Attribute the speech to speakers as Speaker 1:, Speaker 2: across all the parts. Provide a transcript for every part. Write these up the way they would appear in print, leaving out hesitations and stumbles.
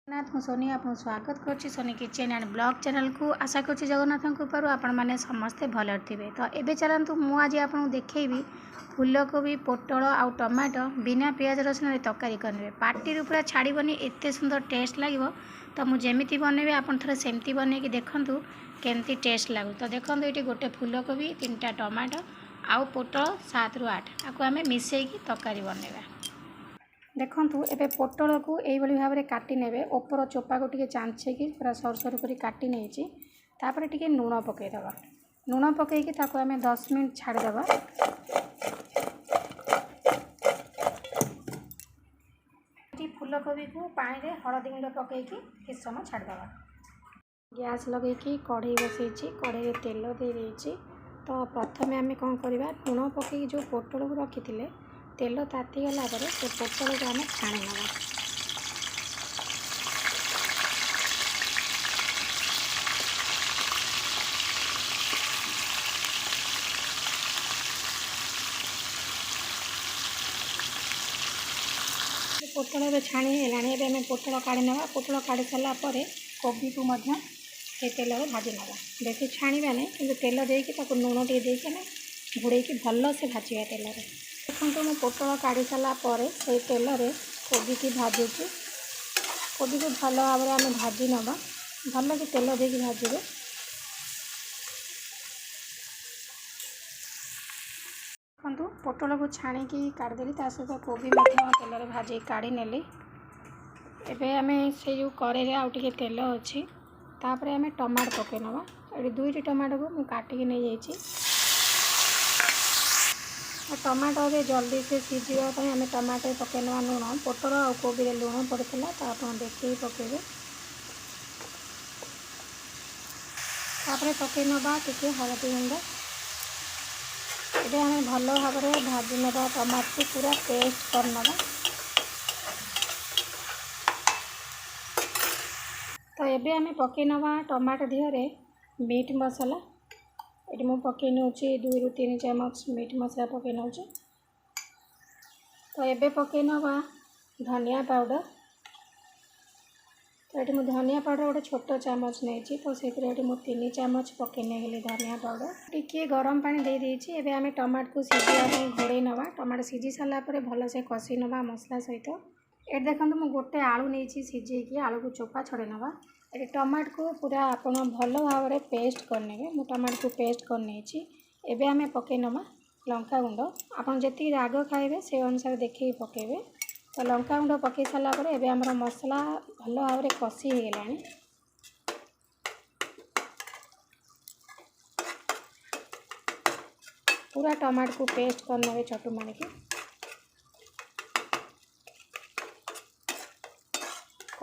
Speaker 1: जगन्नाथ हूँ सोनी आपको स्वागत करुच्ची Soni kitchen and blog channel को आशा करुच्ची जगन्नाथ कृपार आपण मैंने समस्ते भल थे। तो ये चलतु मुझे आपको देखी फूलकोबी पोटल आउ टमाटो बिना पियाज रसुन तरकारी करेंगे पार्टी पूरा छाड़बनी एत सुंदर टेस्ट लगे। तो मुझे बनैबी आप थे सेमती बनई देखूँ केमती टेस्ट लगू। तो देखो ये गोटे फूलकोबी 3टा टमाटो आउ पोटल 7 ରୁ 8 आपको आम मिसेक तरकारी बनैबा। देखु एबे पोटल को यही भाव में काटी नेबे ऊपर चोपा को टिके चांचेकी पूरा सर सर कर काटी नहीं तापर टिके लुण पकईदबा। लुण पकईकी ताको आमे 10 मिनट छाड़ीदबा। फूलकोबी को पानी रे हलदी गुंड पकईकी किछ समय छाड़ीदबा। गैस लगेकी कढ़ई बसई कढ़ई तेल दे देइछि। तो प्रथमे आमे कौन करवा लुण पकईकी जो पोटल को रखी तेल ताती गला पर से पोटल को आम छाणी नवा। पोटल छाणी है पोटल काढ़ी नवा। पोटल काढ़ी सारा पर कोबी को से तेल में भाजी नवा। बेसी छाणीबा नहीं कि तेल देकी लुण टे देकी घोड़े भल से भाजवा तेल में। देखो मैं पोटल काढ़ी सारा पर से तेल रे कोबी की भाजुची। कोबी को भल भाव में आम भाजी नवा भल कि तेल देकी भाजबे। देखो पोटल को छाणीकी काढ़ीदेली सहित कोबी तेल में भाजी काढ़ी नेली। एबे आमे से जो कड़े आउ टिके तेल अच्छी तापर आमे टमाटो पकई नवा। ये 2टी टमाटो को मुझे काटिकी नहीं जाइए। टमाटो रे जल्दी से सीझापी आम टमाटो पकई नवा लुण पोटल और कोबी लुण पड़ता तो आप देखिए पकेबे। तापर पकई नवा टिके हलदी गुंड। ये आम भल भाव में भाजी नवा टमाटो पूरा पेस्ट कर नवा। तो ये आम पकई नवा टमाटो दिहरे मीट मसला। ये मुझे पकई नौ 2 ରୁ 3 ଚାମଚ मीट मसला पकई नौ। तो ये पकई नवा धनिया पाउडर। तो ये मुझे धनिया पाउडर गोटे छोट चामच नहीं तो से 3 ଚାମଚ पकई नहीं धनिया पाउडर। टिके गरम पानी दे देइछि। एबे आमे टमाटो को सीझा घोड़े नवा। टमाटो सीझी सारा पर भल से कषि नवा मसला सहित। ये देखो मुझे गोटे आलू नहीं सीझेकी आलू को चोपा छड़े नवा। ये टमाटो को पूरा आप भल भाव में पेस्ट करने मु टमाटो को पेस्ट करने। एबे आमे पकई नवा लंका गुंड। आपन जेती राग खाइबे से अनुसार देखिए पकेबे। तो लंका गुंड पकई सारा पर एबे हमर मसला भल भाव में कषि हो गलानी। पूरा टमाटो को पेस्ट करने चटु मारिकी।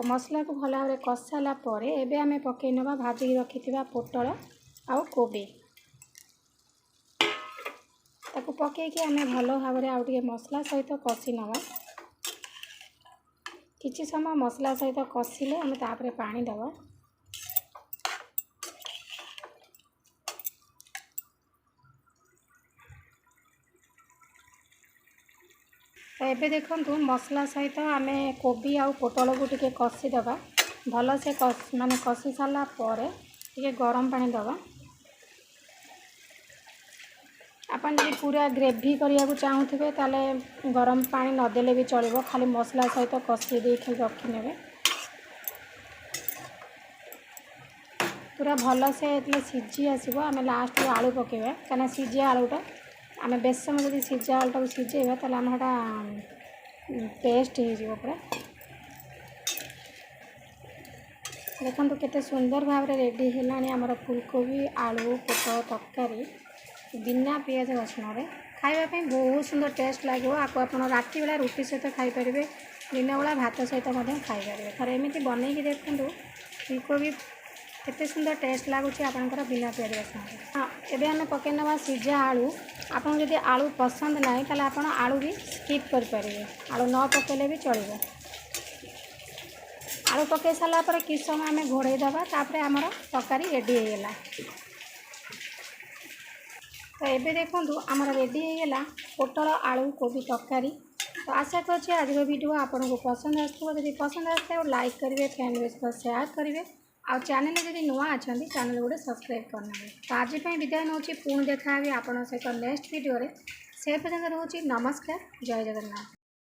Speaker 1: मसला को भल भाव में कषि सारा पर एबे आमे पकई नवा भाजी रखी पोटल आउ कोबी ताको पकईकी आमे भल भाव में आउ मसला सहित कषि नवा। किछि समय मसला सहित कषिले आमे तापरे पानी दवा। तो ये देखो मसला सहित आम कोबी आउ पोटल को टिके कषि दबा भल से माने कषि सारा पर टिके गरम पानी दबा। आपन जी पूरा ग्रेवी करिया को चाहूथिबे ताले गरम पानी नदेले भी चलिबो। खाली मसला सहित कषि दे रखी नेबे। पूरा भल से सीझी आसो आम लास्ट आलू पकेबा कहीं सीझा आलूटा आम बेस समय जब सीझा आलूटा को सीझेबा ताले आमटा पेस्ट हो पूरा। देखो केते सुंदर भाव में रेडी है आमर फूलकोबी आलू पोटल तरकारी बिना पियाज रसुन खावाई बहुत सुंदर टेस्ट लगे। आपको आप राति बेला रुटी सहित खाईपर दिन बेला भात सहित खाईपर। थोड़े एमती बनईकी देखूँ फूलकोबी केते सुंदर टेस्ट लगुच आपंकर बिना पियाज रसुन। हाँ एबे आमे पकई नवा सीझा आलू। आपन जदि आलू पसंद ना ताले आपन आलू भी स्किप कर पारिबे। आलू न पकेले भी चलिबो। आलू पकई सारा पर किछ समय आमे घोड़े दबा तापर आमर तरकारी रेडी हो गला। तो ये देखो आमर रेडी हो गला पोटल आलू कोबी तरकारी। तो आशा कर आज वीडियो आपको पसंद आसो जब पसंद आसो लाइक करेंगे फ्रेंड बेस को शेयर करेंगे आ चैनल जब नुआ अच्छा चैनल गोटे सब्सक्राइब करना। तो आज विदाय नौ पुणी देखा आपन सहित नेक्स्ट वीडियो से पर्यटन रोचे नमस्कार जय जगन्नाथ।